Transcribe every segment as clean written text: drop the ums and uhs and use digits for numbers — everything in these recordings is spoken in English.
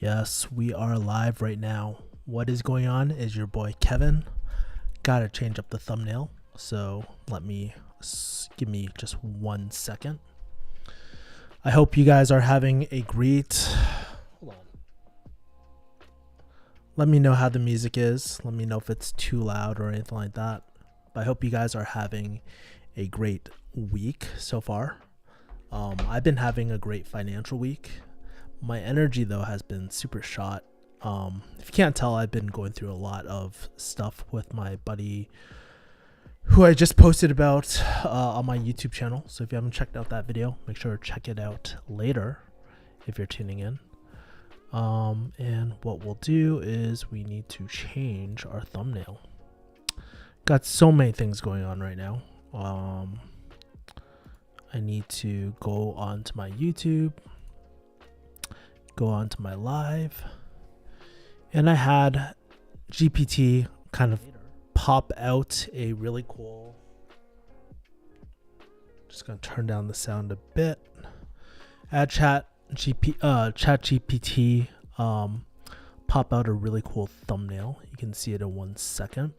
Yes, we are live right now. What is going on is your boy Kevin. Gotta change up the thumbnail. So give me just 1 second. I hope you guys are having a great. Hold on. Let me know how the music is. Let me know if it's too loud or anything like that. But I hope you guys are having a great week so far. I've been having a great financial week. My energy though has been super shot. If you can't tell, I've been going through a lot of stuff with my buddy who I just posted about on my YouTube channel. So if you haven't checked out that video, make sure to check it out later if you're tuning in. And what we'll do is we need to change our thumbnail. Got so many things going on right now. I need to go onto my YouTube, go on to my live, and I had GPT kind of pop out a really cool, just gonna turn down the sound a bit, add ChatGPT pop out a really cool thumbnail. You can see it in 1 second,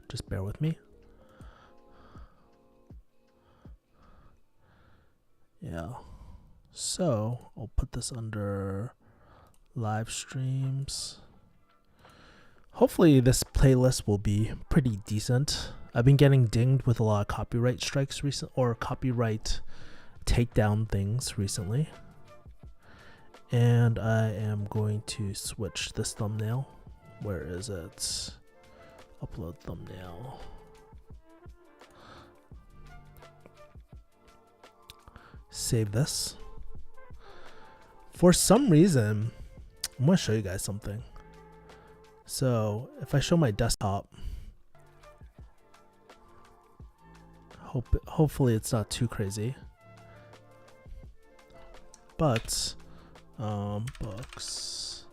just bear with me. Yeah, so I'll put this under live streams. Hopefully this playlist will be pretty decent. I've been getting dinged with a lot of copyright strikes or copyright takedown things recently. And I am going to switch this thumbnail. Where is it? Upload thumbnail. Save this. For some reason, I'm going to show you guys something. So if I show my desktop, hopefully it's not too crazy. But books.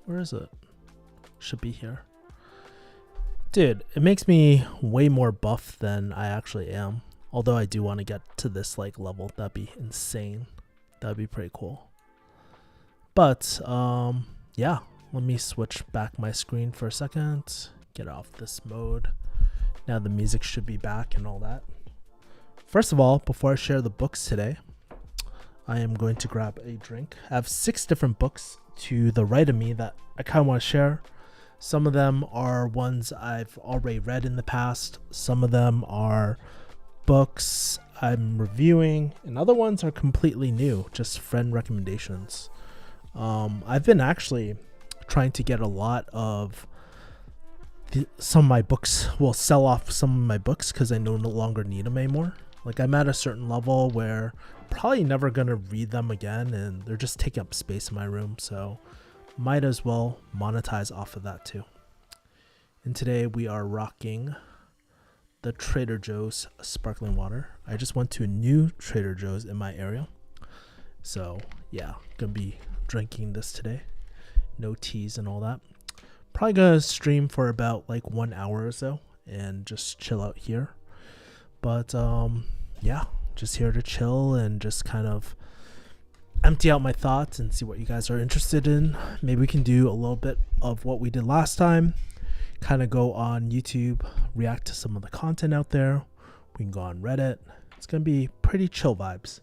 Where is it? Should be here. Dude, it makes me way more buff than I actually am. Although I do want to get to this like level. That'd be insane. That'd be pretty cool. But yeah, let me switch back my screen for a second. Get off this mode. Now the music should be back and all that. First of all, before I share the books today, I am going to grab a drink. I have 6 different books to the right of me that I kind of want to share. Some of them are ones I've already read in the past. Some of them are books I'm reviewing, and other ones are completely new, just friend recommendations. I've been actually trying to get a lot of some of my books. Will sell off some of my books because I no longer need them anymore. Like I'm at a certain level where I'm probably never gonna read them again, and they're just taking up space in my room. So might as well monetize off of that too. And today we are rocking the Trader Joe's sparkling water. I just went to a new Trader Joe's in my area. So yeah, gonna be drinking this today. No teas and all that. Probably gonna stream for about like 1 hour or so and just chill out here. But yeah, just here to chill and just kind of empty out my thoughts and see what you guys are interested in. Maybe we can do a little bit of what we did last time. Kind of go on YouTube, react to some of the content out there. We can go on Reddit. It's gonna be pretty chill vibes.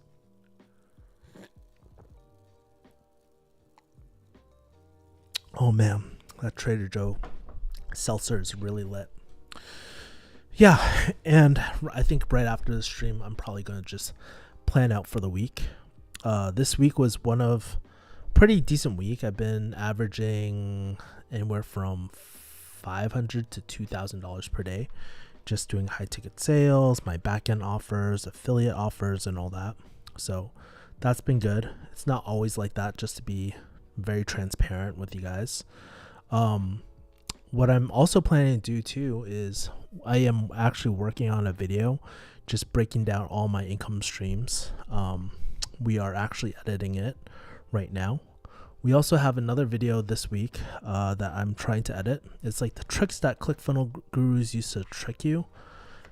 Oh man, that Trader Joe seltzer is really lit. Yeah, and I think right after the stream, I'm probably gonna just plan out for the week. This week was one of pretty decent week. I've been averaging anywhere from $500 to $2,000 per day, just doing high ticket sales, my back end offers, affiliate offers, and all that. So that's been good. It's not always like that, just to be very transparent with you guys. What I'm also planning to do too is I am actually working on a video just breaking down all my income streams. We are actually editing it right now. We also have another video this week that I'm trying to edit. It's like the tricks that ClickFunnels gurus used to trick you.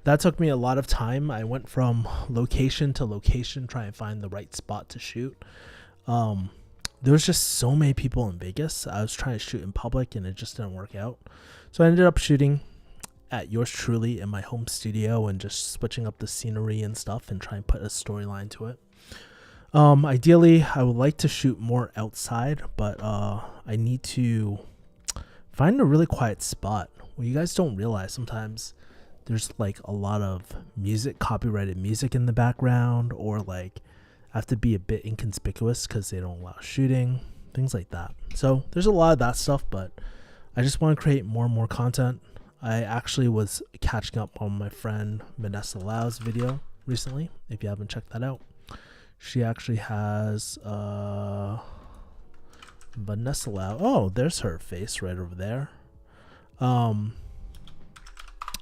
That took me a lot of time. I went from location to location trying to find the right spot to shoot. There was just so many people in Vegas. I was trying to shoot in public and it just didn't work out. So I ended up shooting at yours truly in my home studio and just switching up the scenery and stuff and trying to put a storyline to it. Ideally, I would like to shoot more outside, but I need to find a really quiet spot. Well, you guys don't realize sometimes there's like a lot of music, copyrighted music in the background, or like I have to be a bit inconspicuous because they don't allow shooting, things like that. So there's a lot of that stuff, but I just want to create more and more content. I actually was catching up on my friend Vanessa Lau's video recently. If you haven't checked that out, she actually has Vanessa Lau. Oh, there's her face right over there.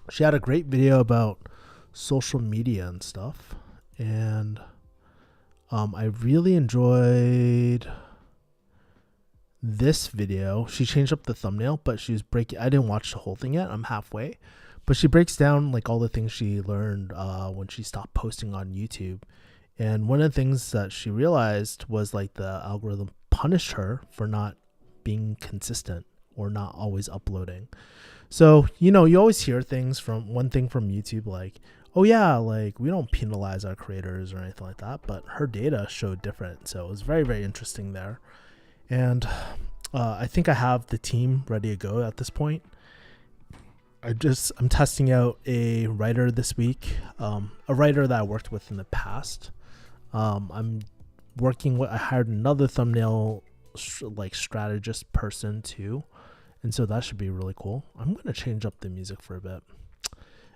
She had a great video about social media and stuff, and I really enjoyed this video. She changed up the thumbnail, but she was breaking. I didn't watch the whole thing yet. I'm halfway, but she breaks down like all the things she learned when she stopped posting on YouTube. And one of the things that she realized was like the algorithm punished her for not being consistent or not always uploading. So, you know, you always hear things from YouTube like, oh yeah, like we don't penalize our creators or anything like that, but her data showed different. So it was very, very interesting there. And I think I have the team ready to go at this point. I'm testing out a writer this week, a writer that I worked with in the past. I hired another thumbnail strategist person too. And so that should be really cool. I'm going to change up the music for a bit.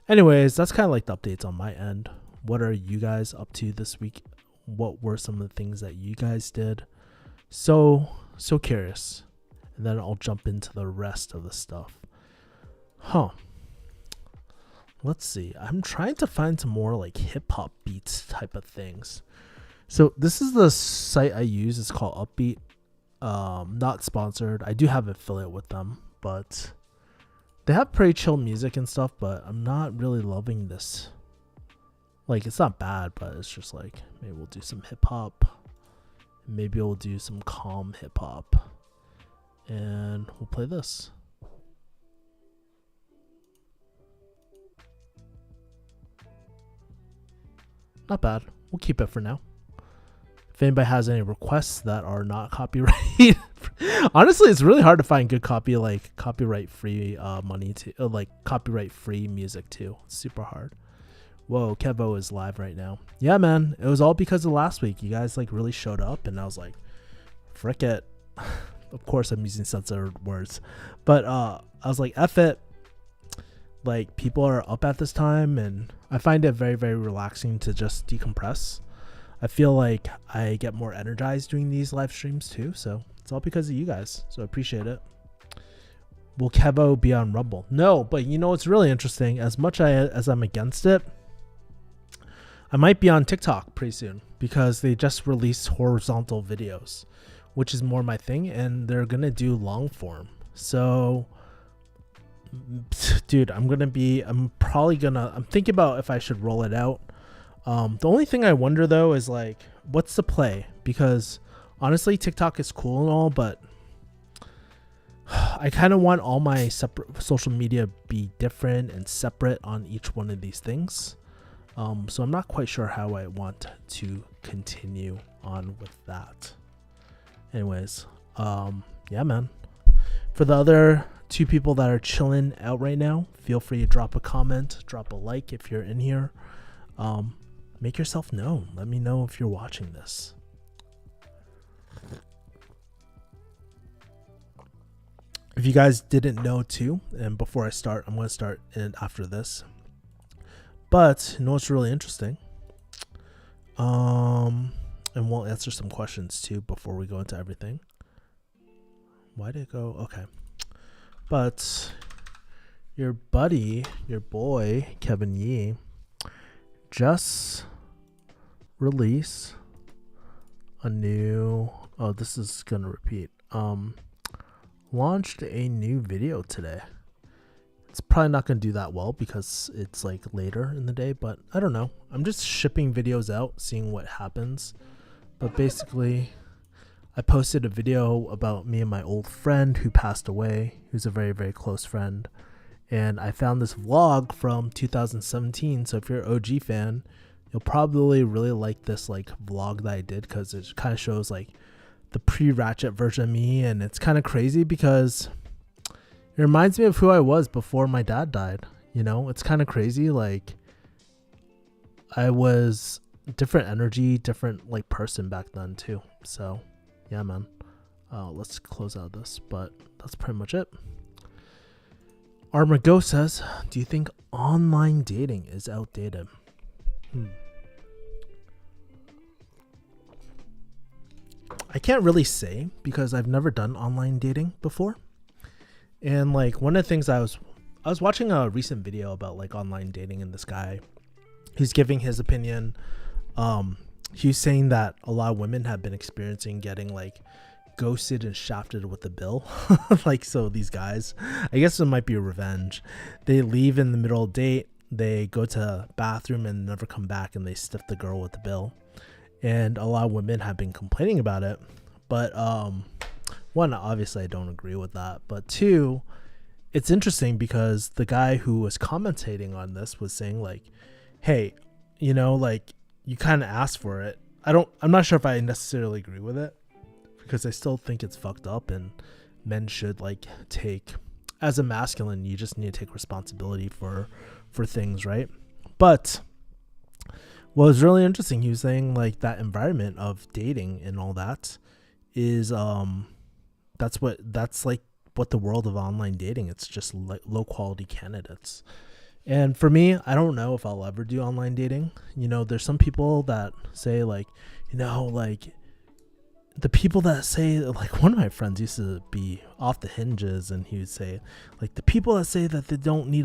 Anyways, that's kind of like the updates on my end. What are you guys up to this week? What were some of the things that you guys did? So curious. And then I'll jump into the rest of the stuff. Let's see. I'm trying to find some more like hip hop beats type of things. So this is the site I use. It's called Upbeat. Not sponsored. I do have an affiliate with them, but they have pretty chill music and stuff, but I'm not really loving this. Like, it's not bad, but it's just like, maybe we'll do some hip hop. Maybe we'll do some calm hip hop. And we'll play this. Not bad. We'll keep it for now. If anybody has any requests that are not copyright, honestly, it's really hard to find good copyright free money to like copyright free music too. It's super hard. Whoa, Kevo is live right now. Yeah, man, it was all because of last week. You guys like really showed up, and I was like, frick it. Of course, I'm using censored words, but I was like, F it. Like, people are up at this time, and I find it very, very relaxing to just decompress. I feel like I get more energized doing these live streams too, so it's all because of you guys, so I appreciate it. Will Kevo be on Rumble? No, but you know what's really interesting? As much as I'm against it, I might be on TikTok pretty soon because they just released horizontal videos, which is more my thing, and they're going to do long form. So, dude, I'm thinking about if I should roll it out. The only thing I wonder though is like, what's the play? Because honestly, TikTok is cool and all, but I kind of want all my separate social media be different and separate on each one of these things. So I'm not quite sure how I want to continue on with that. Anyways, yeah, man. For the other two people that are chilling out right now, feel free to drop a comment, drop a like if you're in here. Make yourself known. Let me know if you're watching this. If you guys didn't know too, and before I start, I'm going to start in after this. But you know what's really interesting? And we'll answer some questions too before we go into everything. Why did it go? Okay. But your boy, Kevin Yee, just release a new, this is gonna repeat, launched a new video today. It's probably not going to do that well because it's like later in the day, but I don't know. I'm just shipping videos out, seeing what happens. But basically, I posted a video about me and my old friend who passed away, who's a very, very close friend. And I found this vlog from 2017. So if you're an OG fan, you'll probably really like this like vlog that I did, because it kind of shows like the pre-Ratchet version of me. And it's kind of crazy because it reminds me of who I was before my dad died. You know, it's kind of crazy. Like, I was different energy, different like person back then too. So yeah, man. Let's close out this, but that's pretty much it. Armago says, do you think online dating is outdated? I can't really say because I've never done online dating before. And like one of the things I was watching a recent video about like online dating, and this guy, he's giving his opinion. He's saying that a lot of women have been experiencing getting like ghosted and shafted with a bill. Like, so these guys, I guess it might be a revenge. They leave in the middle of the date, they go to a bathroom and never come back, and they stiff the girl with the bill. And a lot of women have been complaining about it. But one, obviously I don't agree with that, but two, it's interesting because the guy who was commentating on this was saying like, hey, you know, like, you kind of asked for it. I'm not sure if I necessarily agree with it, because I still think it's fucked up, and men should like take, as a masculine, you just need to take responsibility for things, right? But what was really interesting, he was saying like that environment of dating and all that is that's like what the world of online dating, it's just like low quality candidates. And for me, I don't know if I'll ever do online dating. You know, there's some people that say like, you know, like the people that say, like, one of my friends used to be off the hinges, and he would say like, the people that say that they don't need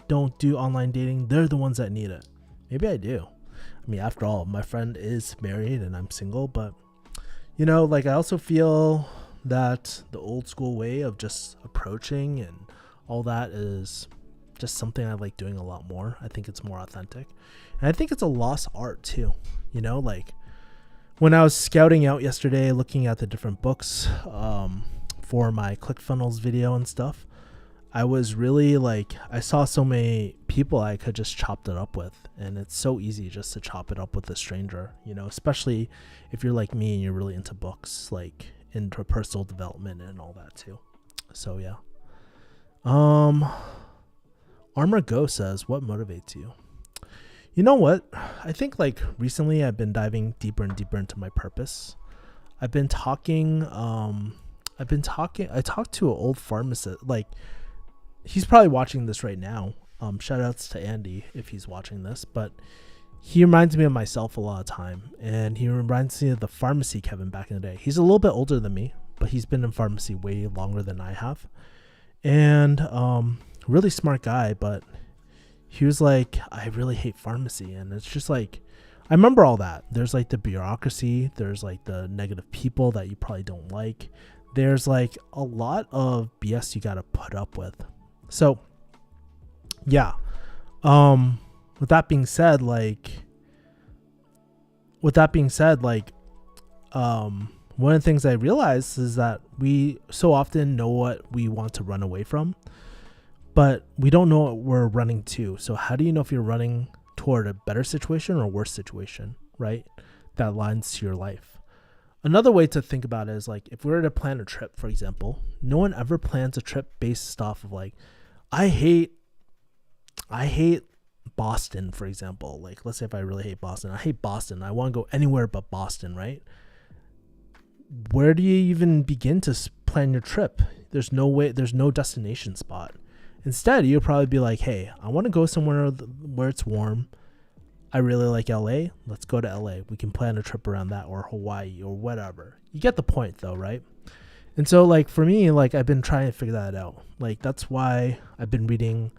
don't do online dating, they're the ones that need it. Maybe I do. I mean, after all, my friend is married and I'm single, but you know, like, I also feel that the old school way of just approaching and all that is just something I like doing a lot more. I think it's more authentic, and I think it's a lost art too. You know, like when I was scouting out yesterday, looking at the different books for my ClickFunnels video and stuff, I was really like, I saw so many people I could just chop it up with, and it's so easy just to chop it up with a stranger, you know, especially if you're like me and you're really into books, like into personal development and all that too. So yeah. Armor Go says, what motivates you? You know what? I think like recently I've been diving deeper and deeper into my purpose. I talked to an old pharmacist. Like, he's probably watching this right now. Shout outs to Andy if he's watching this, but he reminds me of myself a lot of time, and he reminds me of the pharmacy Kevin back in the day. He's a little bit older than me, but he's been in pharmacy way longer than I have. And really smart guy, but he was like, I really hate pharmacy. And it's just like, I remember all that. There's like the bureaucracy, there's like the negative people that you probably don't like, there's like a lot of BS you gotta put up with. So yeah, with that being said, one of the things I realized is that we so often know what we want to run away from, but we don't know what we're running to. So how do you know if you're running toward a better situation or a worse situation, right? That aligns to your life. Another way to think about it is like, if we were to plan a trip, for example, no one ever plans a trip based off of like, I hate Boston, for example. Like, let's say if I really hate Boston, I hate Boston, I want to go anywhere but Boston, right? Where do you even begin to plan your trip? There's no way, there's no destination spot. Instead, you'll probably be like, hey, I want to go somewhere where it's warm. I really like LA. Let's go to LA. We can plan a trip around that, or Hawaii or whatever. You get the point though, right? And so like for me, like I've been trying to figure that out. Like that's why I've been reading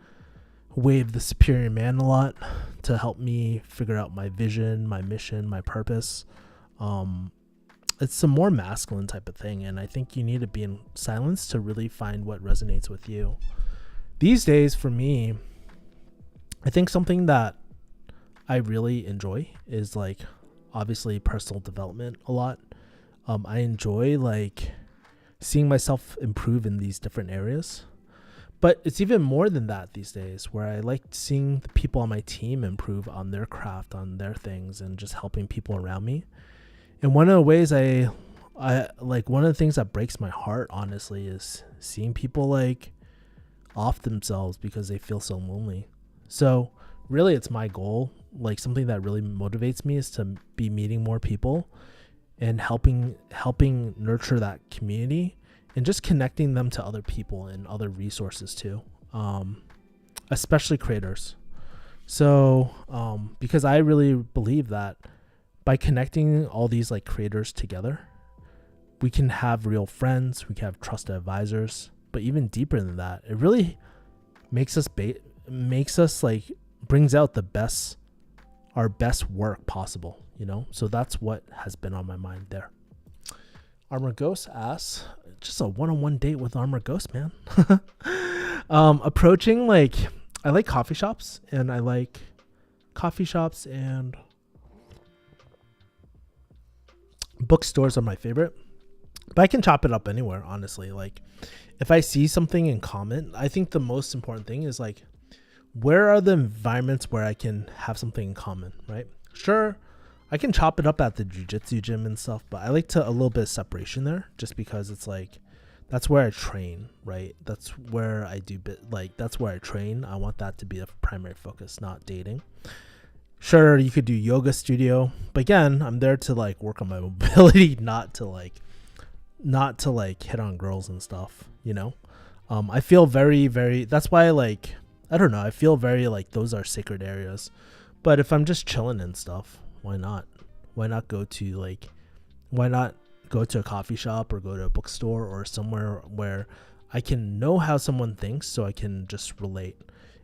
Way of the Superior Man a lot, to help me figure out my vision, my mission, my purpose. It's a more masculine type of thing, and I think you need to be in silence to really find what resonates with you. These days for me, I think something that I really enjoy is like obviously personal development a lot. I enjoy like seeing myself improve in these different areas. But it's even more than that these days, where I like seeing the people on my team improve on their craft, on their things, and just helping people around me. And one of the ways I like, one of the things that breaks my heart, honestly, is seeing people like off themselves because they feel so lonely. So really, it's my goal. Like something that really motivates me is to be meeting more people and helping nurture that community and just connecting them to other people and other resources too, especially creators. So because I really believe that by connecting all these like creators together, we can have real friends, we can have trusted advisors, but even deeper than that, it really makes us like brings out our best work possible, you know? So that's what has been on my mind there. Armor Ghost asks, just a one-on-one date with Armor Ghost, man. Approaching, like, I like coffee shops and bookstores are my favorite, but I can chop it up anywhere, honestly. Like, if I see something in common, I think the most important thing is like, where are the environments where I can have something in common, right? Sure, I can chop it up at the jiu-jitsu gym and stuff, but I like a little bit of separation there, just because it's like, that's where I train, right? That's where I do that's where I train. I want that to be the primary focus, not dating. Sure, you could do yoga studio, but again, I'm there to like work on my mobility, not to hit on girls and stuff, you know? I feel very, very, that's why I don't know, I feel very like those are sacred areas. But if I'm just chilling and stuff, why not? Why not go to a coffee shop or go to a bookstore or somewhere where I can know how someone thinks so I can just relate.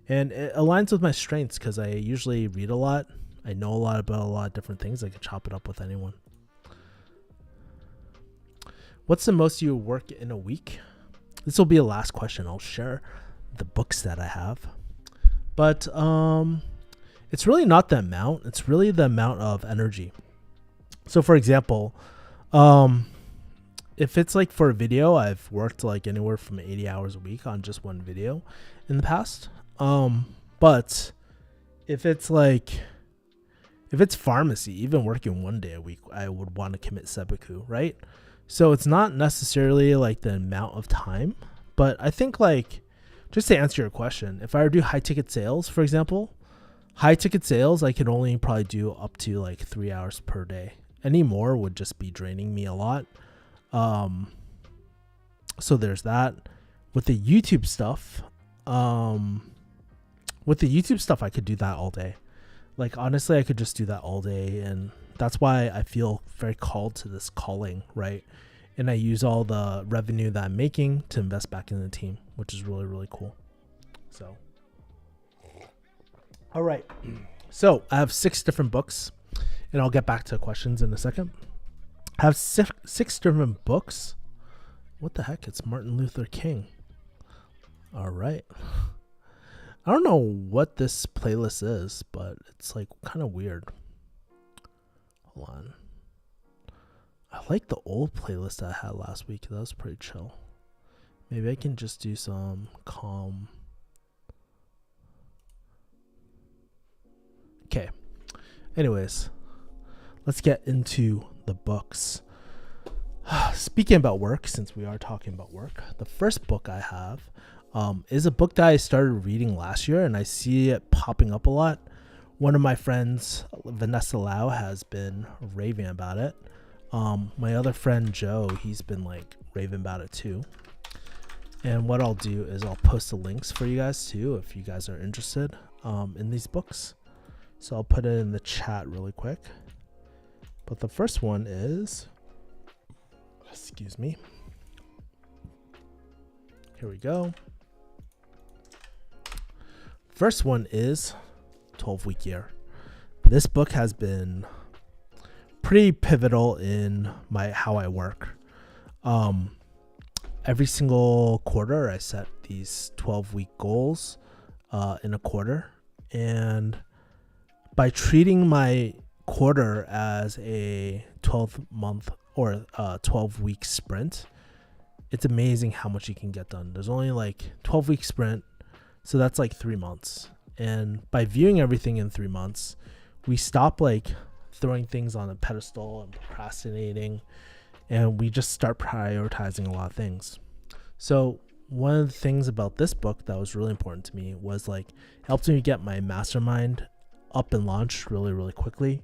And it aligns with my strengths because I usually read a lot. I know a lot about a lot of different things. I can chop it up with anyone. What's the most you work in a week? This will be the last question. I'll share the books that I have. But it's really not the amount. It's really the amount of energy. So for example, if it's like for a video, I've worked like anywhere from 80 hours a week on just one video in the past. But if it's pharmacy, even working 1 day a week, I would want to commit seppuku, right? So it's not necessarily like the amount of time, but I think like, just to answer your question, if I were to do high ticket sales, for example, high ticket sales, I could only probably do up to like 3 hours per day. Any more would just be draining me a lot. So there's that. With the YouTube stuff, I could do that all day. Like, honestly, I could just do that all day. And that's why I feel very called to this calling, right? And I use all the revenue that I'm making to invest back in the team, which is really, really cool. So, all right. So I have 6 different books, and I'll get back to questions in a second. I have six different books. What the heck? It's Martin Luther King. All right. I don't know what this playlist is, but it's like kind of weird. Hold on. I like the old playlist I had last week. That was pretty chill. Maybe I can just do some calm. Okay. Anyways, let's get into the books. Speaking about work, since we are talking about work, the first book I have is a book that I started reading last year, and I see it popping up a lot. One of my friends, Vanessa Lau, has been raving about it. My other friend Joe, he's been like raving about it too. And what I'll do is I'll post the links for you guys too if you guys are interested in these books. So I'll put it in the chat really quick. But the first one is, excuse me. Here we go. First one is 12-Week Year. This book has been pretty pivotal in how I work. every single quarter I set these 12-week goals in a quarter, and by treating my quarter as a 12-month or 12-week sprint, it's amazing how much you can get done. There's only like 12-week sprint, so that's like 3 months. And by viewing everything in 3 months, we stop like throwing things on a pedestal and procrastinating, and we just start prioritizing a lot of things. So one of the things about this book that was really important to me was like it helped me get my mastermind up and launched really, really quickly.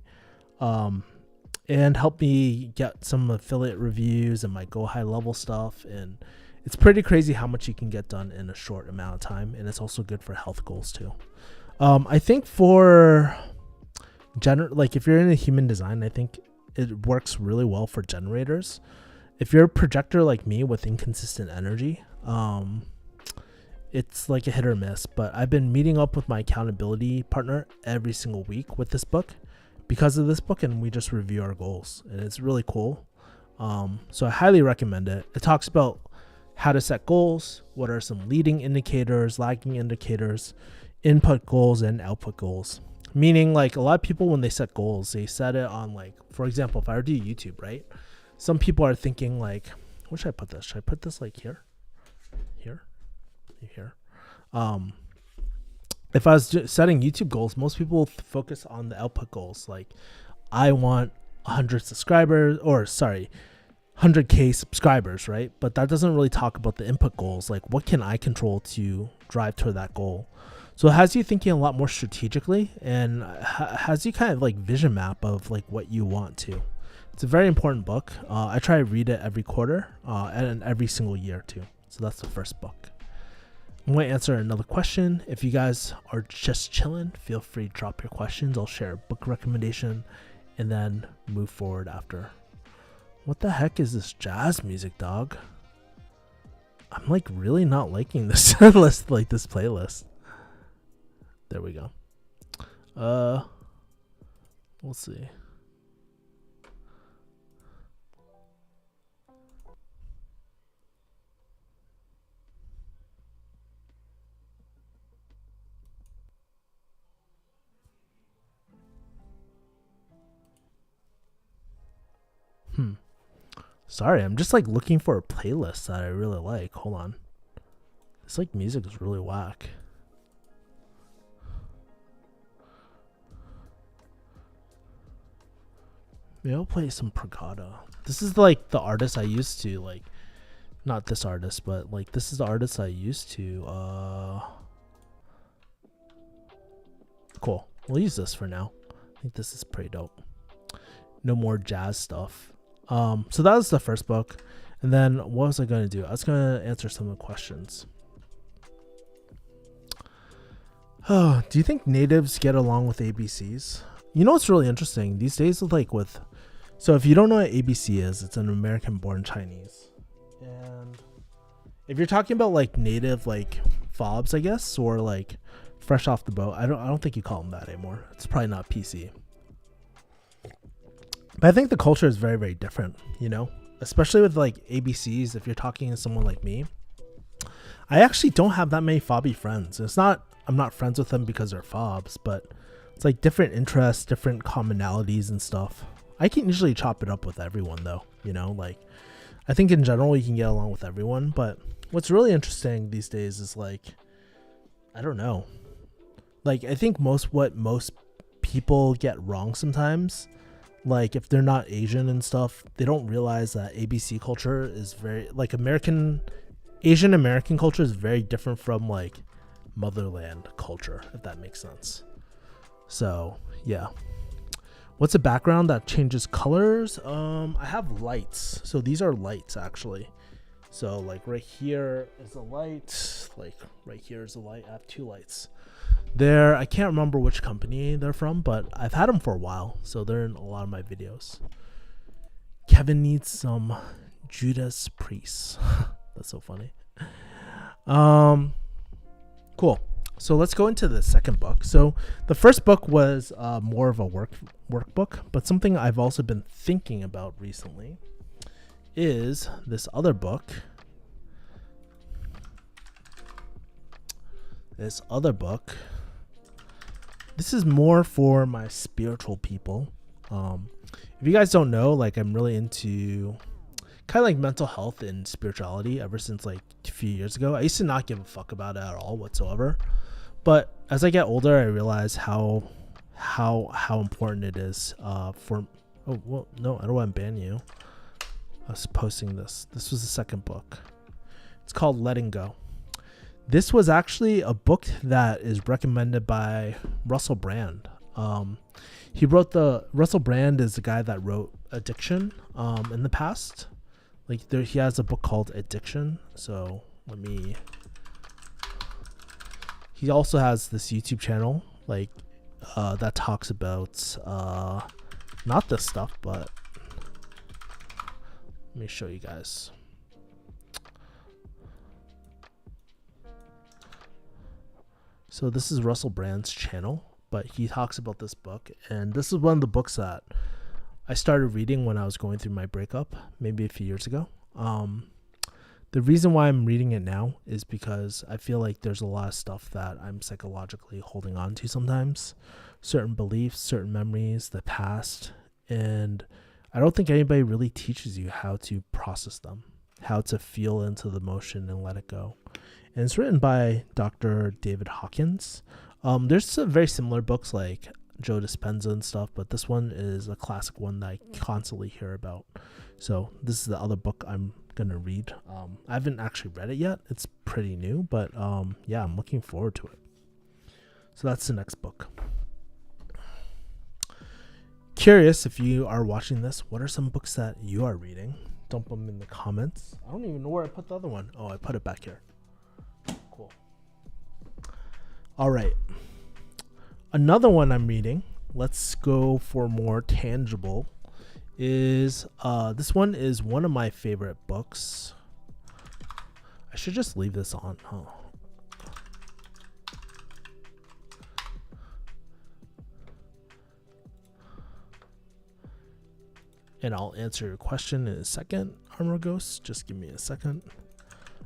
And help me get some affiliate reviews and my Go High Level stuff. And it's pretty crazy how much you can get done in a short amount of time. And it's also good for health goals too. I think for like if you're in a human design, I think it works really well for generators. If you're a projector like me with inconsistent energy, it's like a hit or miss. But I've been meeting up with my accountability partner every single week with this book, because of this book, and we just review our goals, and it's really cool. So I highly recommend it. It talks about how to set goals, what are some leading indicators, lagging indicators, input goals, and output goals. Meaning like a lot of people, when they set goals, they set it on like, for example, if I were to do YouTube, right? Some people are thinking like, where should I put this? Should I put this like here? Here? If I was setting YouTube goals, most people focus on the output goals. Like, I want 100 subscribers, 100K subscribers, right? But that doesn't really talk about the input goals. Like, what can I control to drive toward that goal? So it has you thinking a lot more strategically, and has you kind of like vision map of like what you want to. It's a very important book. I try to read it every quarter and every single year too. So that's the first book. I'm going to answer another question. If you guys are just chilling, feel free to drop your questions. I'll share a book recommendation and then move forward after. What the heck is this jazz music, dog? I'm like really not liking this list, like this playlist. There we go. We'll see. Sorry, I'm just like looking for a playlist that I really like. Hold on. This like music is really whack. Maybe I'll play some Pragada. This is like the artist I used to like. Not this artist, but like this is the artist I used to. Cool. We'll use this for now. I think this is pretty dope. No more jazz stuff. So that was the first book. And then what was I going to do? I was going to answer some of the questions. Oh, do you think natives get along with ABCs? You know what's really interesting? These days so if you don't know what ABC is, it's an American born Chinese. And if you're talking about like native like fobs, I guess, or like fresh off the boat, I don't think you call them that anymore. It's probably not PC. But I think the culture is very, very different, you know, especially with like ABCs. If you're talking to someone like me, I actually don't have that many fobby friends. I'm not friends with them because they're fobs, but it's like different interests, different commonalities and stuff. I can usually chop it up with everyone though, you know, like I think in general you can get along with everyone. But what's really interesting these days is like, I don't know, like I think what most people get wrong sometimes, like if they're not Asian and stuff, they don't realize that ABC culture is very like Asian American culture is very different from like motherland culture, if that makes sense. So yeah. What's a background that changes colors? I have lights. So these are lights actually. So like right here is a light, like right here is a light. I have two lights. I can't remember which company they're from, but I've had them for a while, so they're in a lot of my videos. Kevin needs some Judas Priest. That's so funny. Cool. So let's go into the second book. So the first book was more of a workbook, but something I've also been thinking about recently is this other book. this other book. This is more for my spiritual people. If you guys don't know, like, I'm really into kind of like mental health and spirituality ever since like a few years ago. I used to not give a fuck about it at all whatsoever. But as I get older, I realize how important it is for... Oh, well, no, I don't want to ban you. I was posting this. This was the second book. It's called Letting Go. This was actually a book that is recommended by Russell Brand. Russell Brand is the guy that wrote Addiction in the past. Like, he has a book called Addiction. So he also has this YouTube channel like that talks about not this stuff, but let me show you guys. So this is Russell Brand's channel, but he talks about this book, and this is one of the books that I started reading when I was going through my breakup, maybe a few years ago. The reason why I'm reading it now is because I feel like there's a lot of stuff that I'm psychologically holding on to sometimes. Certain beliefs, certain memories, the past, and I don't think anybody really teaches you how to process them, how to feel into the emotion and let it go. And it's written by Dr. David Hawkins. There's some very similar books like Joe Dispenza and stuff, but this one is a classic one that I constantly hear about. So this is the other book I'm gonna read. I haven't actually read it yet. It's pretty new, but yeah, I'm looking forward to it. So that's the next book. Curious if you are watching this, what are some books that you are reading? Dump them in the comments. I don't even know where I put the other one. Oh, I put it back here. Cool. All right. Another one I'm reading, let's go for more tangible, is this one is one of my favorite books. I should just leave this on. Oh. And I'll answer your question in a second, Armor Ghost. Just give me a second.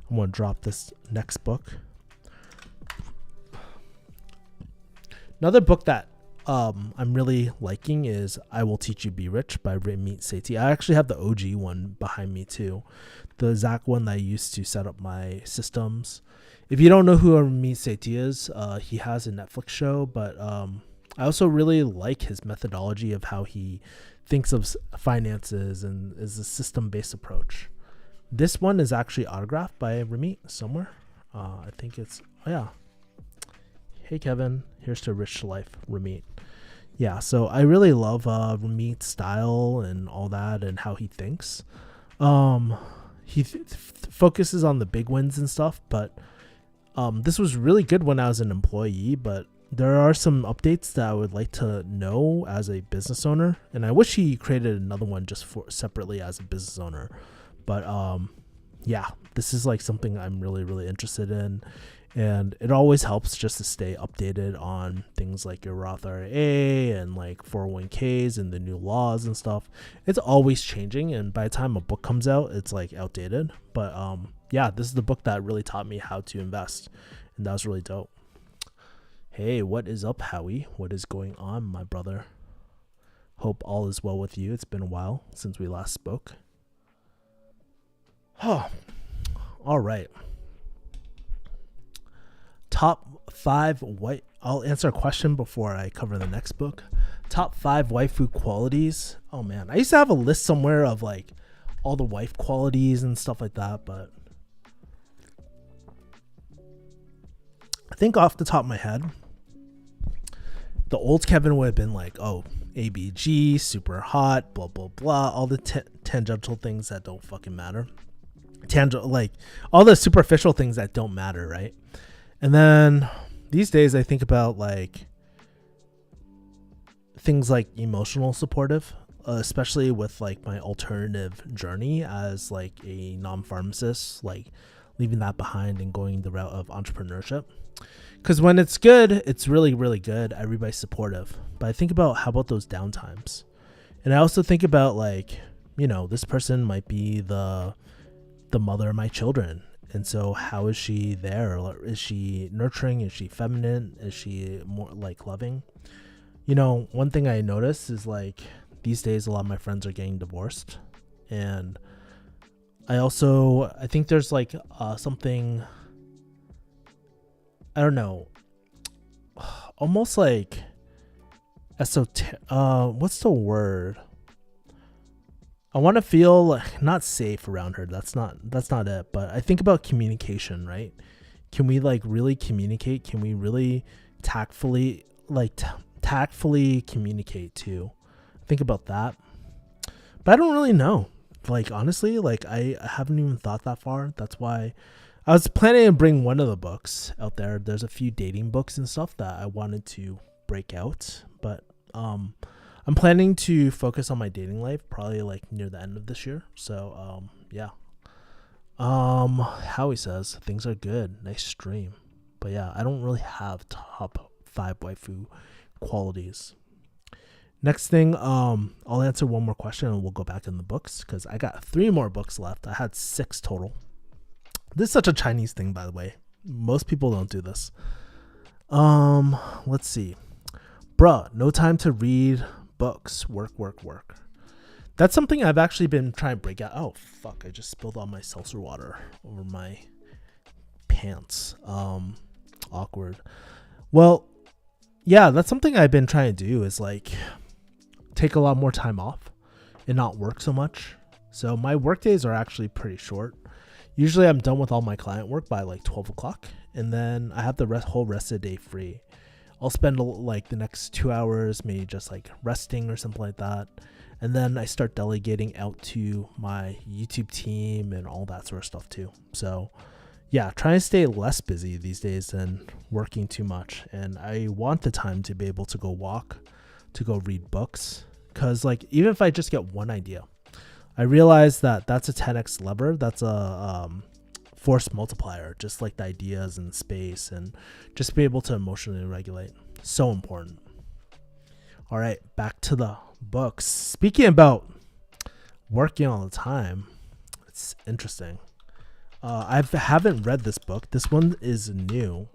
I'm going to drop this next book. Another book that I'm really liking is I Will Teach You Be Rich by Ramit Sethi. I actually have the OG one behind me too. The Zach one that I used to set up my systems. If you don't know who Ramit Sethi is, he has a Netflix show, but I also really like his methodology of how he thinks of finances and is a system-based approach. This one is actually autographed by Ramit somewhere. I think it's, oh yeah. Hey Kevin, here's to Rich Life, Ramit. Yeah, so I really love Ramit's style and all that and how he thinks. He focuses on the big wins and stuff, but this was really good when I was an employee, but there are some updates that I would like to know as a business owner, and I wish he created another one just for separately as a business owner. But yeah, this is like something I'm really interested in, and it always helps just to stay updated on things like your Roth IRA and like 401ks and the new laws and stuff. It's always changing, and by the time a book comes out, it's like outdated. But yeah, this is the book that really taught me how to invest, and that was really dope. Hey, what is up, Howie? What is going on, my brother? Hope all is well with you. It's been a while since we last spoke. Oh, all right. Top 5 white... I'll answer a question before I cover the next book. Top 5 waifu qualities. Oh, man. I used to have a list somewhere of, like, all the wife qualities and stuff like that, but I think off the top of my head, the old Kevin would have been like, oh, ABG, super hot, blah, blah, blah, all the tangential things that don't fucking matter. Like, all the superficial things that don't matter, right? And then these days I think about, like, things like emotional supportive, especially with, like, my alternative journey as, like, a non-pharmacist, like, leaving that behind and going the route of entrepreneurship. Because when it's good, it's really good. Everybody's supportive. But I think about, how about those downtimes? And I also think about, like, you know, this person might be the mother of my children. And so how is she there? Is she nurturing? Is she feminine? Is she more like loving? You know, one thing I noticed is like these days a lot of my friends are getting divorced, and I think there's like something, I don't know, almost like what's the word? I want to feel like not safe around her. That's not it. But I think about communication, right? Can we like really communicate? Can we really tactfully communicate too? Think about that. But I don't really know. Like honestly, like I haven't even thought that far. That's why I was planning to bring one of the books out there. There's a few dating books and stuff that I wanted to break out, but I'm planning to focus on my dating life probably like near the end of this year. So yeah. Howie says things are good. Nice stream. But yeah, I don't really have top 5 waifu qualities. Next thing, I'll answer one more question and we'll go back in the books because I got 3 more books left. I had 6 total. This is such a Chinese thing, by the way. Most people don't do this. Let's see. Bruh, no time to read books. Work. That's something I've actually been trying to break out. Oh, fuck. I just spilled all my seltzer water over my pants. Awkward. Well, yeah, that's something I've been trying to do is like take a lot more time off and not work so much. So my work days are actually pretty short. Usually I'm done with all my client work by like 12 o'clock. And then I have the whole rest of the day free. I'll spend like the next 2 hours maybe just like resting or something like that. And then I start delegating out to my YouTube team and all that sort of stuff too. So yeah, trying to stay less busy these days than working too much. And I want the time to be able to go walk, to go read books. Because like even if I just get one idea, I realize that that's a 10x lever. That's a force multiplier, just like the ideas and space and just be able to emotionally regulate. So important. All right, back to the books. Speaking about working all the time, it's interesting. I haven't read this book. This one is new.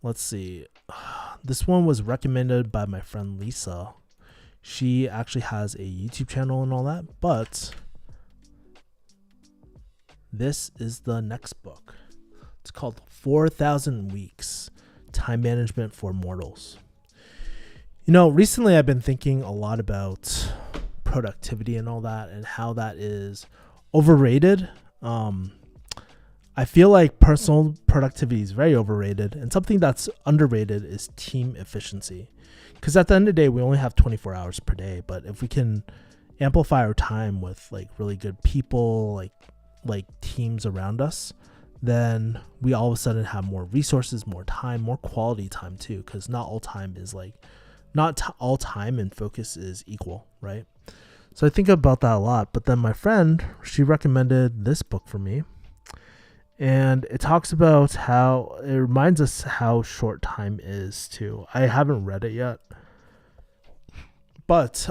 Let's see. This one was recommended by my friend Lisa. She actually has a YouTube channel and all that, but this is the next book. It's called 4,000 Weeks, Time Management for Mortals. You know, recently I've been thinking a lot about productivity and all that and how that is overrated. I feel like personal productivity is very overrated, and something that's underrated is team efficiency. Because at the end of the day, we only have 24 hours per day, but if we can amplify our time with like really good people, like teams around us, then we all of a sudden have more resources, more time, more quality time too. Because not all time and focus is equal, right? So I think about that a lot. But then my friend, she recommended this book for me. And it talks about how it reminds us how short time is too. I haven't read it yet. But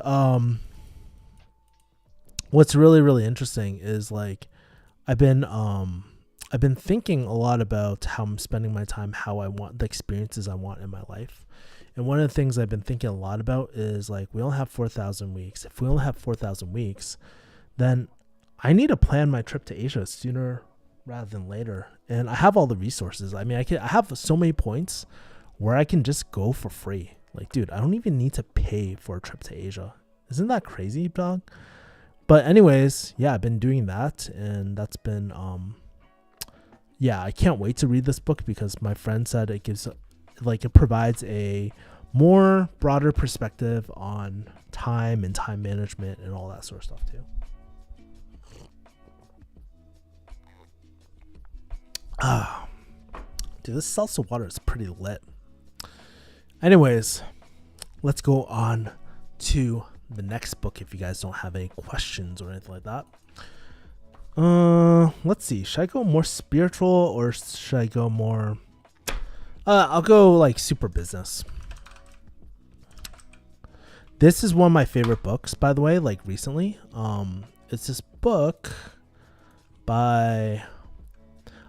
what's really, really interesting is like I've been thinking a lot about how I'm spending my time, how I want the experiences I want in my life. And one of the things I've been thinking a lot about is like we only have 4,000 weeks. If we only have 4,000 weeks, then I need to plan my trip to Asia sooner rather than later. And I have all the resources. I mean, I have so many points where I can just go for free. Like, dude, I don't even need to pay for a trip to Asia. Isn't that crazy, dog? But anyways, yeah, I've been doing that, and that's been I can't wait to read this book because my friend said it provides a more broader perspective on time and time management and all that sort of stuff too. Dude, this salsa water is pretty lit. Anyways, let's go on to the next book if you guys don't have any questions or anything like that. Let's see. Should I go more spiritual or should I go more... I'll go like super business. This is one of my favorite books, by the way, like recently. It's this book by,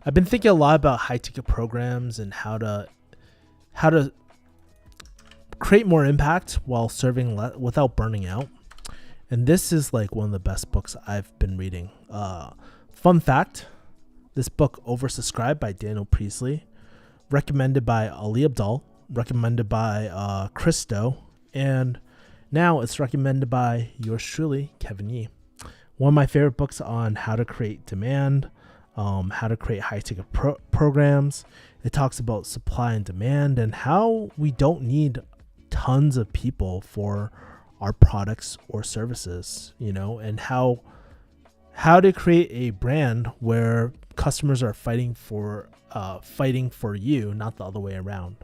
I've been thinking a lot about high ticket programs and how to create more impact while serving without burning out. And this is like one of the best books I've been reading. Fun fact, this book oversubscribed by Daniel Priestley, recommended by Ali Abdaal, recommended by Christo, and now it's recommended by yours truly, Kevin Yee. One of my favorite books on how to create demand, how to create high ticket programs. It talks about supply and demand and how we don't need tons of people for our products or services, and how to create a brand where customers are fighting for you, not the other way around,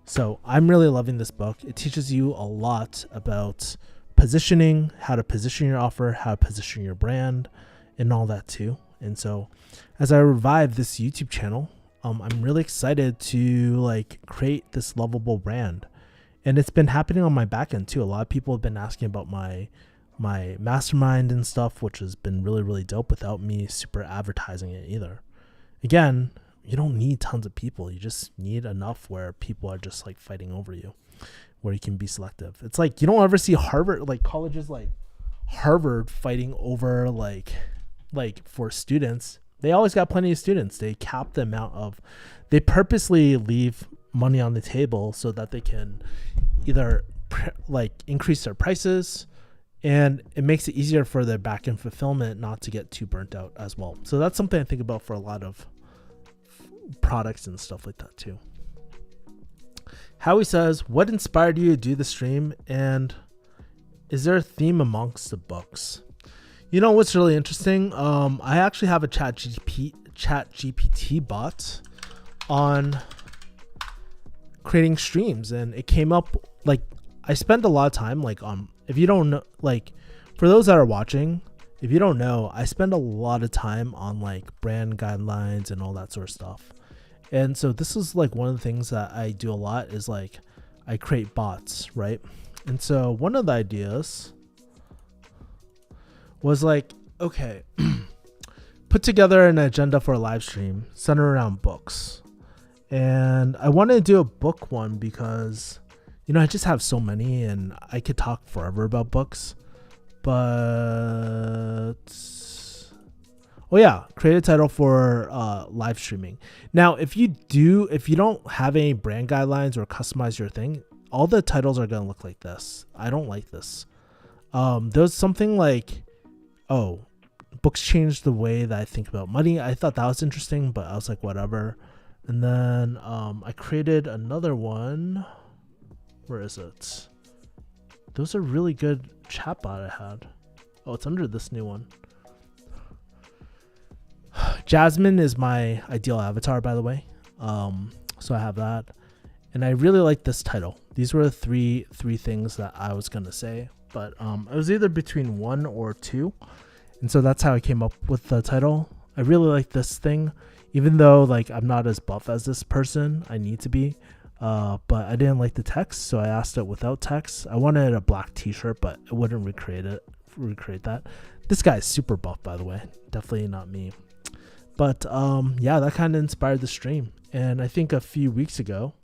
So I'm really loving this book. It teaches you a lot about positioning, how to position your offer, how to position your brand, and all that too. And so as I revive this YouTube channel, I'm really excited to create this lovable brand. And it's been happening on my back end too. A lot of people have been asking about my mastermind and stuff, which has been really, really dope without me super advertising it either. Again, you don't need tons of people. You just need enough where people are just fighting over you, where you can be selective. It's you don't ever see Harvard, colleges like Harvard fighting over for students. They always got plenty of students. They cap the amount they purposely leave money on the table so that they can either increase their prices, and it makes it easier for their back end fulfillment not to get too burnt out as well. So that's something I think about for a lot of products and stuff like that too. Howie says, what inspired you to do the stream, and is there a theme amongst the books? What's really interesting? I actually have a chat GPT bot on creating streams, and it came up I spend a lot of time if you don't know, for those that are watching, if you don't know, I spend a lot of time on brand guidelines and all that sort of stuff. And so this is one of the things that I do a lot is I create bots, right? And so one of the ideas was okay, put together an agenda for a live stream centered around books. And I wanted to do a book one because, I just have so many and I could talk forever about books. But, create a title for live streaming. Now, if you don't have any brand guidelines or customize your thing, all the titles are going to look like this. I don't like this. There's something books change the way that I think about money. I thought that was interesting, but I was whatever. And then I created another one. Where is it? Those are really good chatbot I had. Oh, it's under this new one. Jasmine is my ideal avatar, by the way. So I have that. And I really like this title. These were the three things that I was going to say. But it was either between one or two. And so that's how I came up with the title. I really like this thing. Even though I'm not as buff as this person, I need to be. But I didn't like the text, so I asked it without text. I wanted a black t-shirt, but it wouldn't recreate that. This guy is super buff, by the way. Definitely not me. But that kind of inspired the stream. And I think a few weeks ago,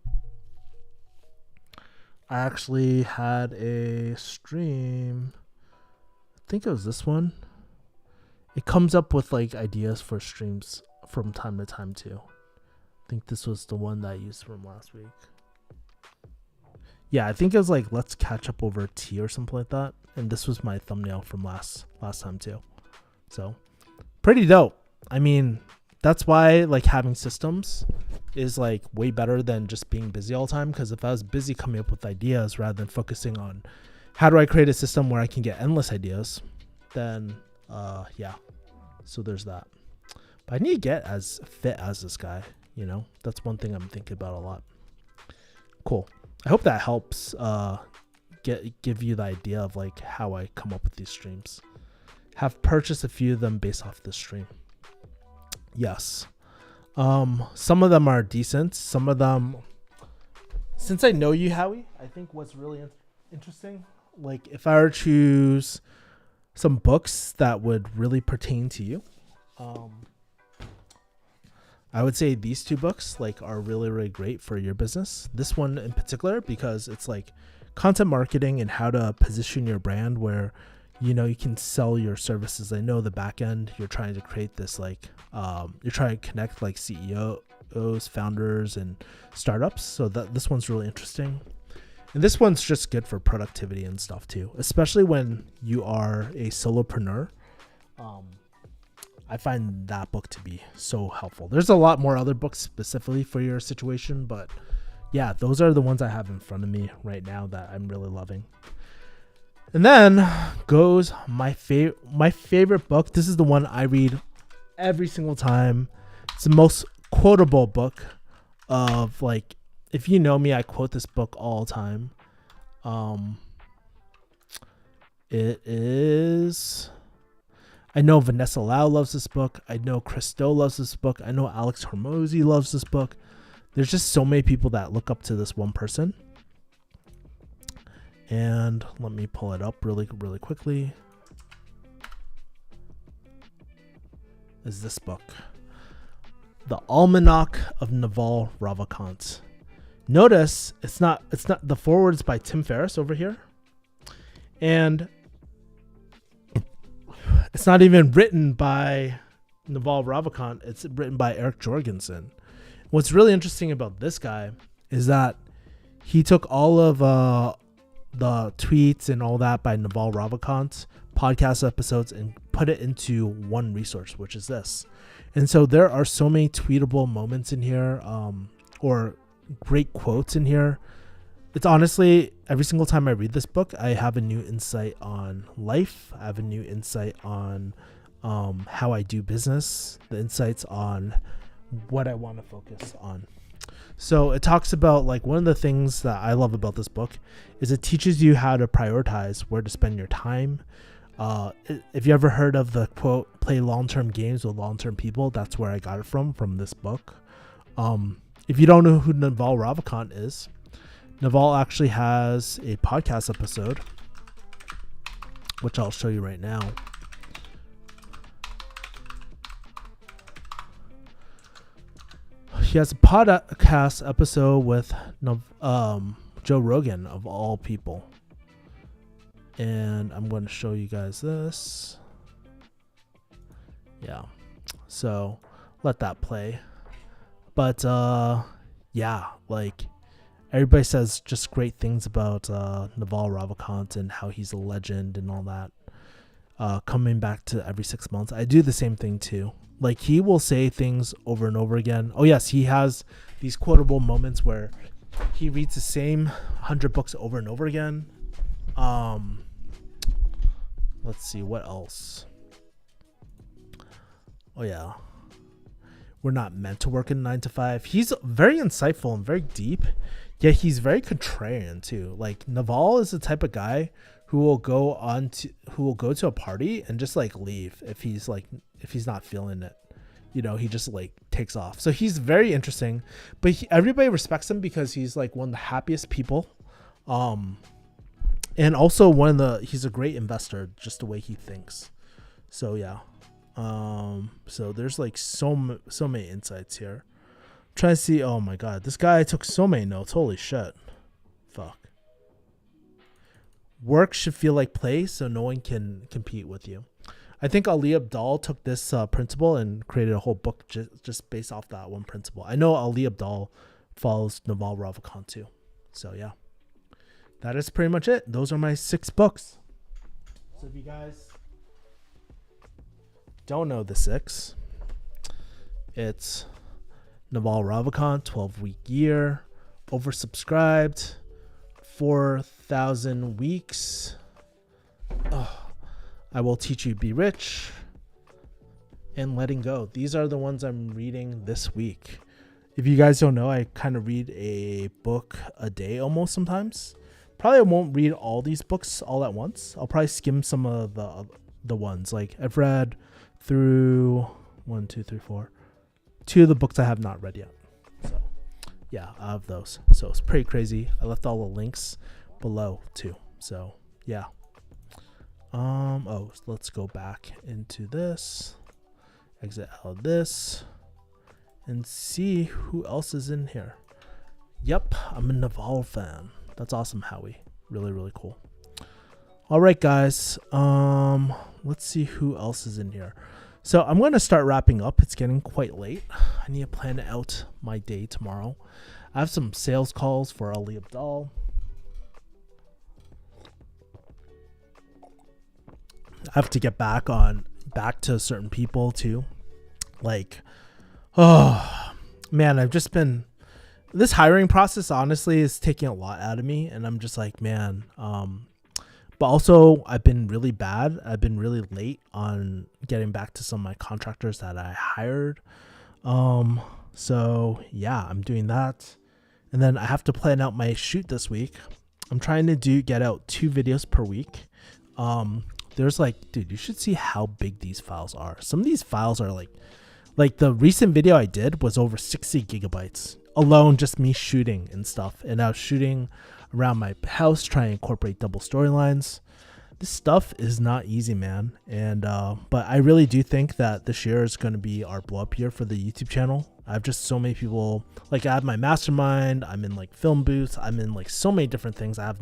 I actually had a stream. I think it was this one. It comes up with ideas for streams from time to time too. I think this was the one that I used from last week. Yeah, I think it was let's catch up over tea or something like that. And this was my thumbnail from last time too. So pretty dope. I mean, that's why having systems is way better than just being busy all the time. Because if I was busy coming up with ideas rather than focusing on how do I create a system where I can get endless ideas, then so there's that. But I need to get as fit as this guy. That's one thing I'm thinking about a lot. Cool. I hope that helps give you the idea of how I come up with these streams. Have purchased a few of them based off this stream. Yes. Some of them are decent. Some of them, since I know you, Howie, I think what's really interesting. Like if I were to choose some books that would really pertain to you, I would say these two books like are really, really great for your business. This one in particular, because it's like content marketing and how to position your brand where, you know, you can sell your services. I know the back end, you're trying to create this like, you're trying to connect like CEOs, founders, and startups. So that this one's really interesting. And this one's just good for productivity and stuff too, especially when you are a solopreneur. I find that book to be so helpful. There's a lot more other books specifically for your situation, but yeah, those are the ones I have in front of me right now that I'm really loving. And then goes my favorite book. This is the one I read every single time. It's the most quotable book of like, if you know me, I quote this book all the time. It is, I know Vanessa Lau loves this book. I know Chris Do loves this book. I know Alex Hormozy loves this book. There's just so many people that look up to this one person. And let me pull it up really, really quickly. Is this book, The Almanac of Naval Ravikant. Notice it's not the foreword's by Tim Ferriss over here. And it's not even written by Naval Ravikant. It's written by Eric Jorgensen. What's really interesting about this guy is that he took all of the tweets and all that by Naval Ravikant, podcast episodes, and put it into one resource, which is this. And so there are so many tweetable moments in here, or great quotes in here. It's honestly, every single time I read this book, I have a new insight on life. I have a new insight on how I do business, the insights on what I want to focus on. So it talks about, like, one of the things that I love about this book is it teaches you how to prioritize where to spend your time. If you ever heard of the quote, play long-term games with long-term people, that's where I got it from this book. If you don't know who Naval Ravikant is, Naval actually has a podcast episode, which I'll show you right now. He has a podcast episode with Joe Rogan, of all people. And I'm going to show you guys this. Yeah. So let that play. But yeah, like, everybody says just great things about Naval Ravikant and how he's a legend and all that. Coming back to every 6 months. I do the same thing too. Like, he will say things over and over again. Oh yes, he has these quotable moments where he reads the same 100 books over and over again. Let's see, what else? Oh yeah. We're not meant to work in 9 to 5. He's very insightful and very deep. Yet he's very contrarian too. Like, Naval is the type of guy who will go to a party and just like leave if he's not feeling it. You know, he just like takes off. So he's very interesting, but everybody respects him because he's like one of the happiest people. And also he's a great investor, just the way he thinks. So yeah. So there's like so many insights here. Trying to see. Oh my god, this guy took so many notes. Holy shit. Fuck. Work should feel like play, so no one can compete with you. I think Ali Abdaal took this principle and created a whole book just based off that one principle. I know Ali Abdaal follows Naval Ravikant too. So yeah, that is pretty much it. Those are my 6 books. So if you guys don't know the 6, it's Naval Ravikant, 12-week year, oversubscribed, 4,000 weeks. I Will Teach You Be Rich, and Letting Go. These are the ones I'm reading this week. If you guys don't know, I kind of read a book a day almost sometimes. Probably won't read all these books all at once. I'll probably skim some of the ones. Like, I've read through 1, 2, 3, 4. 2 of the books I have not read yet. So yeah, I have those. So it's pretty crazy. I left all the links below too. So yeah. Oh, let's go back into this, exit out of this, and see who else is in here. Yep, I'm a Naval fan. That's awesome, Howie. Really, really cool. All right, guys. Let's see who else is in here. So I'm going to start wrapping up. It's getting quite late. I need to plan out my day tomorrow. I have some sales calls for Ali Abdaal. I have to get back to certain people too. Like, oh man, I've just been, this hiring process honestly is taking a lot out of me, and I'm just like, man. But also I've been really bad. I've been really late on getting back to some of my contractors that I hired. So yeah, I'm doing that. And then I have to plan out my shoot this week. I'm trying to get out 2 videos per week. There's like, dude, you should see how big these files are. Some of these files are like the recent video I did was over 60 gigabytes alone, just me shooting and stuff. And I was shooting around my house, trying to incorporate double storylines. This stuff is not easy, man. And but I really do think that this year is going to be our blow up year for the YouTube channel. I have just so many people. Like, I have my mastermind, I'm in like film booths, I'm in like so many different things. I have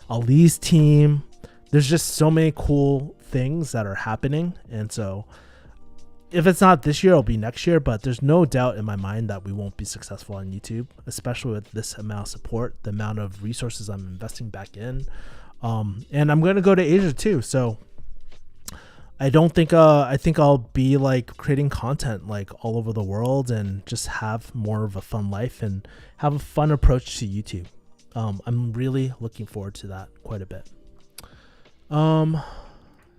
Ali's team. There's just so many cool things that are happening. And so if it's not this year, it'll be next year. But there's no doubt in my mind that we won't be successful on YouTube, especially with this amount of support, the amount of resources I'm investing back in. And I'm going to go to Asia too. So I think I'll be like creating content like all over the world and just have more of a fun life and have a fun approach to YouTube. I'm really looking forward to that quite a bit.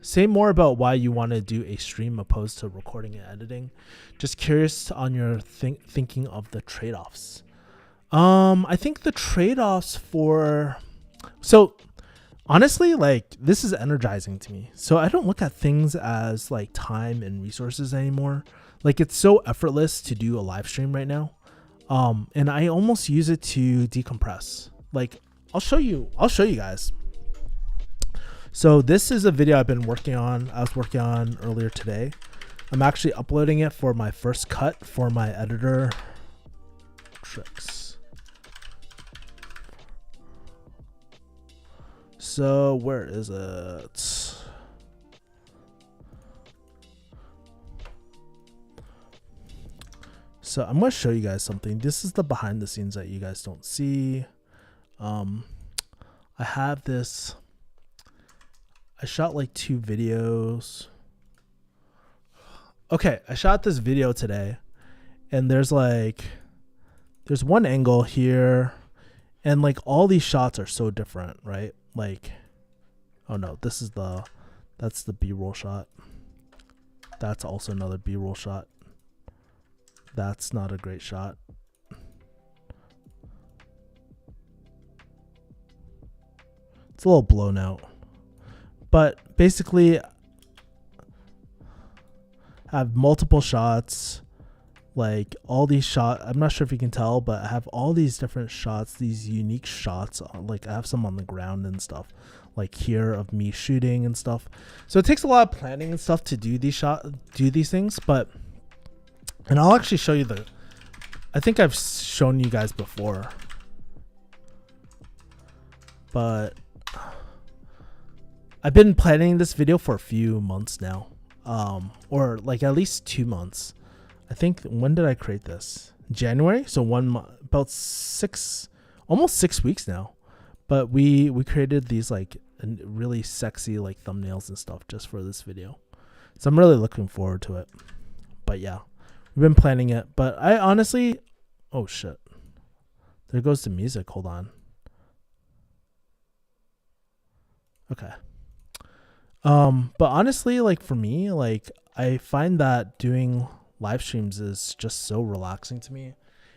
Say more about why you want to do a stream opposed to recording and editing. Just curious on your thinking of the trade-offs. I think the trade-offs so honestly, like, this is energizing to me. So I don't look at things as like time and resources anymore. Like, it's so effortless to do a live stream right now. And I almost use it to decompress. Like, I'll show you guys. So this is a video I've been working on. I was working on earlier today. I'm actually uploading it for my first cut for my editor tricks. So where is it? So I'm going to show you guys something. This is the behind the scenes that you guys don't see. I have this. I shot like 2 videos. Okay, I shot this video today, and there's one angle here, and like all these shots are so different, right? Like, oh no, that's the B-roll shot. That's also another B-roll shot. That's not a great shot. It's a little blown out. But basically, I have multiple shots, like all these shots. I'm not sure if you can tell, but I have all these different shots, these unique shots. Like, I have some on the ground and stuff, like here of me shooting and stuff. So it takes a lot of planning and stuff to do these things. And I'll actually show you I think I've shown you guys before, but I've been planning this video for a few months now, or like at least 2 months. I think, when did I create this? January. So 1 month, about almost 6 weeks now. But we created these like really sexy like thumbnails and stuff just for this video. So I'm really looking forward to it. But yeah, we've been planning it. But I honestly, oh shit, there goes the music. Hold on. Okay. But honestly, like, for me, like, I find that doing live streams is just so relaxing to me,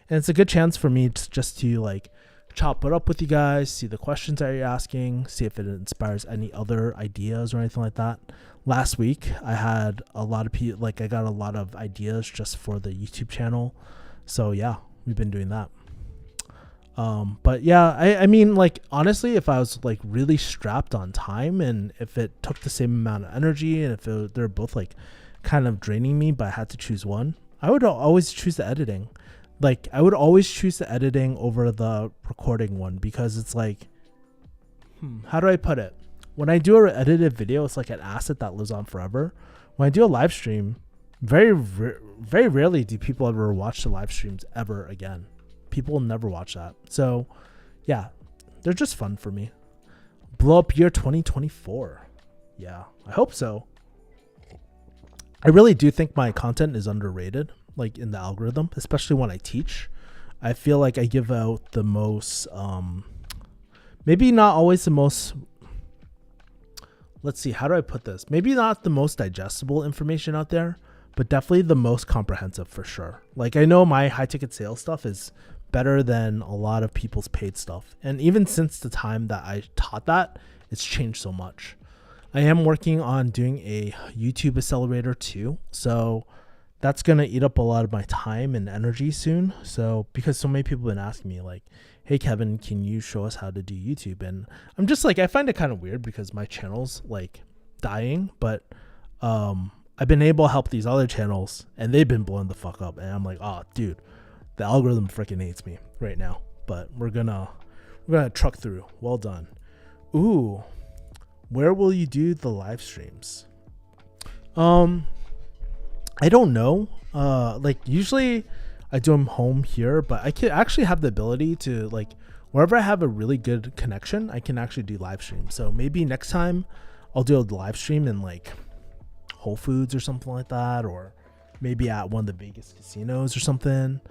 and it's a good chance for me to like chop it up with you guys, see the questions that you're asking, see if it inspires any other ideas or anything like that. Last week I had a lot of people, like, I got a lot of ideas just for the YouTube channel. So yeah, we've been doing that. But yeah, I mean, like, honestly, if I was like really strapped on time and if it took the same amount of energy and if they're both like kind of draining me, but I had to choose one, I would always choose the editing. Like, I would always choose the editing over the recording one because it's like, how do I put it? When I do an edited video, it's like an asset that lives on forever. When I do a live stream, very rarely do people ever watch the live streams ever again. People will never watch that. So yeah, they're just fun for me. Blow up year 2024. Yeah, I hope so. I really do think my content is underrated, like in the algorithm, especially when I teach. I feel like I give out the most, maybe not always the most, let's see, how do I put this? Maybe not the most digestible information out there, but definitely the most comprehensive for sure. Like, I know my high ticket sales stuff is better than a lot of people's paid stuff. And even since the time that I taught that, it's changed so much. I am working on doing a YouTube accelerator too. So that's going to eat up a lot of my time and energy soon. So because so many people have been asking me like, hey, Kevin, can you show us how to do YouTube? And I'm just like, I find it kind of weird because my channel's like dying, but I've been able to help these other channels and they've been blowing the fuck up. And I'm like, oh, dude, the algorithm freaking hates me right now, but we're gonna truck through. Well done. Ooh, where will you do the live streams? I don't know. Like usually I do them home here, but I can actually have the ability to, like, wherever I have a really good connection, I can actually do live streams. So maybe next time I'll do a live stream in like Whole Foods or something like that, or maybe at one of the Vegas casinos or something.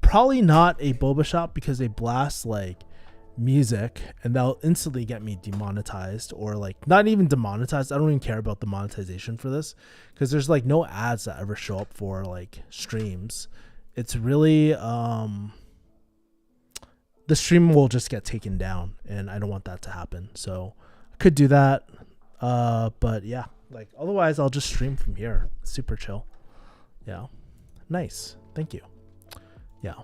Probably not a boba shop because they blast like music and they'll instantly get me demonetized, or like not even demonetized. I don't even care about the monetization for this because there's like no ads that ever show up for like streams. It's really the stream will just get taken down and I don't want that to happen. So I could do that. But yeah, like otherwise I'll just stream from here. Super chill. Yeah. Nice. Thank you. Yeah.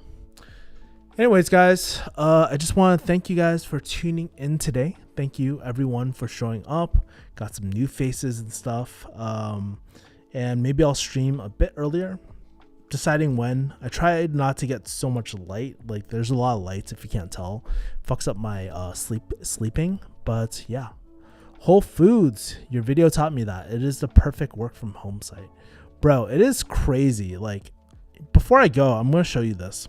Anyways, guys, I just want to thank you guys for tuning in today. Thank you everyone for showing up. Got some new faces and stuff. And maybe I'll stream a bit earlier, deciding when. I tried not to get so much light. Like there's a lot of lights, if you can't tell. Fucks up my sleeping. But yeah. Whole Foods, your video taught me that. It is the perfect work from home site. Bro, it is crazy. Like, before I go, I'm going to show you this.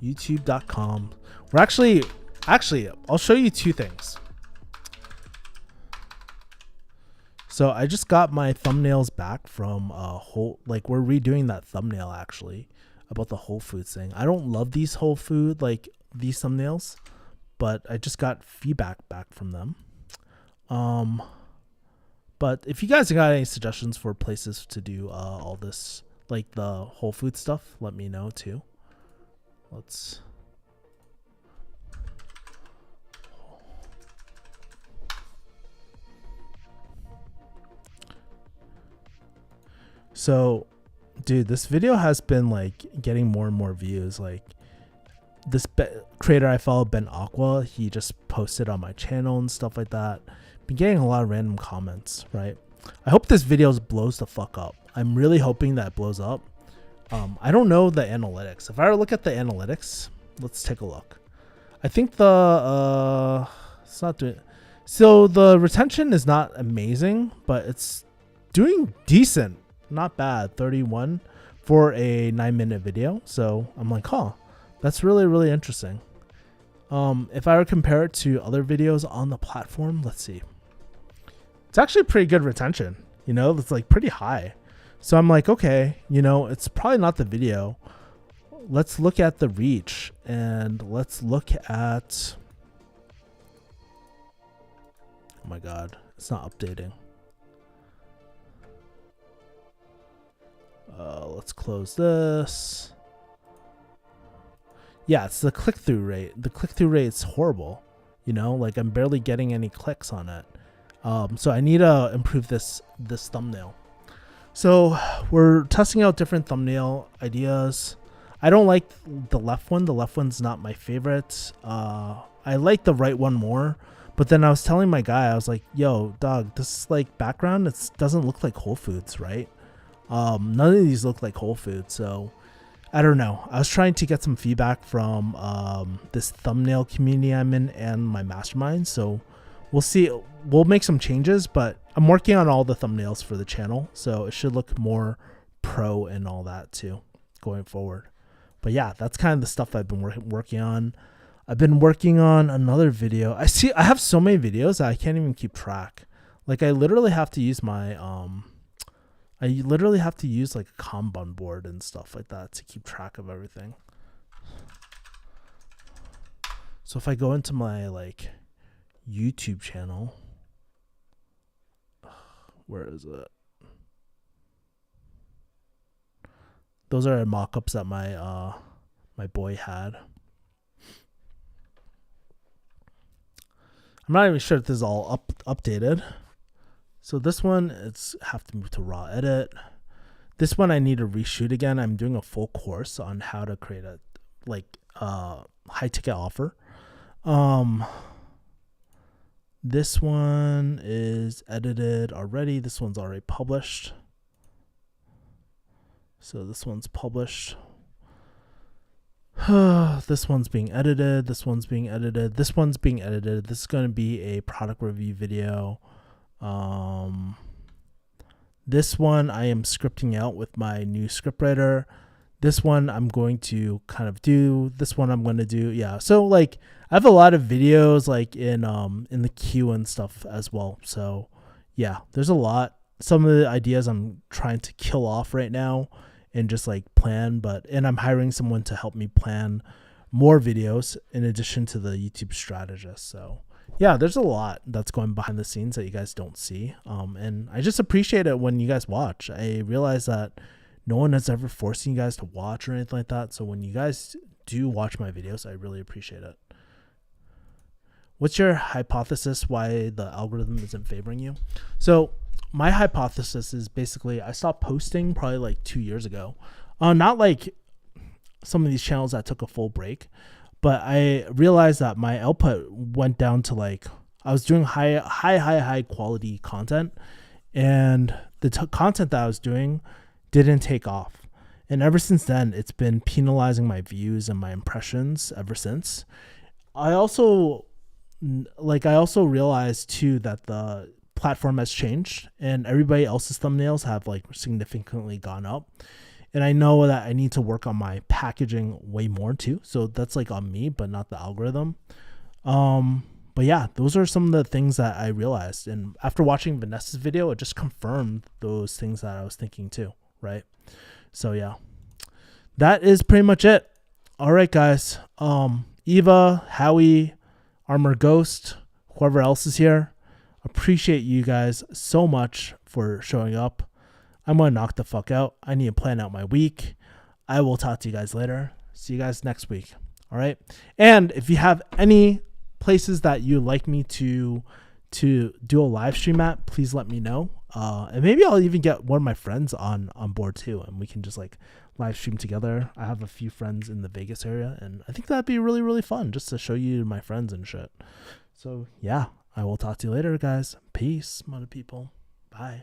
YouTube.com. We're actually, I'll show you two things. So I just got my thumbnails back from like we're redoing that thumbnail actually about the Whole Foods thing. I don't love these Whole Food, like these thumbnails, but I just got feedback back from them. But if you guys got any suggestions for places to do all this, like the Whole Food stuff, let me know too. Let's. So, dude, this video has been like getting more and more views. Like this creator I follow, Ben Aqua, he just posted on my channel and stuff like that. Been getting a lot of random comments, right? I hope this video blows the fuck up. I'm really hoping that it blows up. I don't know the analytics. If I were to look at the analytics, let's take a look. I think the it's not doing. So the retention is not amazing, but it's doing decent. Not bad. 31 for a 9-minute video. So I'm like, huh, that's really, really interesting. If I were to compare it to other videos on the platform, let's see. It's actually pretty good retention. You know, it's like pretty high. So I'm like, okay, you know, it's probably not the video. Let's look at the reach and let's look at. Oh my God, it's not updating. Let's close this. Yeah, it's the click-through rate. The click-through rate is horrible. You know, like I'm barely getting any clicks on it. So I need to improve this thumbnail. So we're testing out different thumbnail ideas. I don't like the left one. The left one's not my favorite. I like the right one more. But then I was telling my guy, I was like, yo, dog, this like background, it doesn't look like Whole Foods, right? None of these look like Whole Foods. So I don't know. I was trying to get some feedback from this thumbnail community I'm in and my mastermind. So we'll see. We'll make some changes, but I'm working on all the thumbnails for the channel. So it should look more pro and all that too going forward. But yeah, that's kind of the stuff I've been working on. I've been working on another video. I have so many videos that I can't even keep track. Like I literally have to use my like a Kanban board and stuff like that to keep track of everything. So if I go into my like YouTube channel, where is it? Those are mock-ups that my my boy had. I'm not even sure if this is all updated. So this one, it's have to move to raw edit. This one I need to reshoot again. I'm doing a full course on how to create a like high ticket offer. This one is edited already. This one's already published. So this one's published. This one's being edited. This one's being edited. This one's being edited. This is going to be a product review video. This one I am scripting out with my new scriptwriter. This one I'm going to kind of do. This one I'm going to do. Yeah. So like I have a lot of videos like in the queue and stuff as well. So yeah, there's a lot. Some of the ideas I'm trying to kill off right now and just like plan, and I'm hiring someone to help me plan more videos in addition to the YouTube strategist. So yeah, there's a lot that's going behind the scenes that you guys don't see. And I just appreciate it when you guys watch. I realize that no one is ever forcing you guys to watch or anything like that. So when you guys do watch my videos, I really appreciate it. What's your hypothesis why the algorithm isn't favoring you? So my hypothesis is basically I stopped posting probably like 2 years ago. Not like some of these channels that took a full break, but I realized that my output went down to like I was doing high quality content, and the content that I was doing didn't take off. And ever since then, it's been penalizing my views and my impressions ever since. I also realized too that the platform has changed and everybody else's thumbnails have like significantly gone up. And I know that I need to work on my packaging way more too. So that's like on me, but not the algorithm. But yeah, those are some of the things that I realized. And after watching Vanessa's video, it just confirmed those things that I was thinking too, right? So yeah, that is pretty much it. All right, guys. Eva, Howie, Armor Ghost, whoever else is here, appreciate you guys so much for showing up. I'm going to knock the fuck out. I need to plan out my week. I will talk to you guys later. See you guys next week. All right. And if you have any places that you'd like me to do a live stream at, please let me know. And maybe I'll even get one of my friends on board too, and we can just like live stream together. I have a few friends in the Vegas area, and I think that'd be really, really fun just to show you my friends and shit. So yeah, I will talk to you later, guys. Peace, mother people. Bye.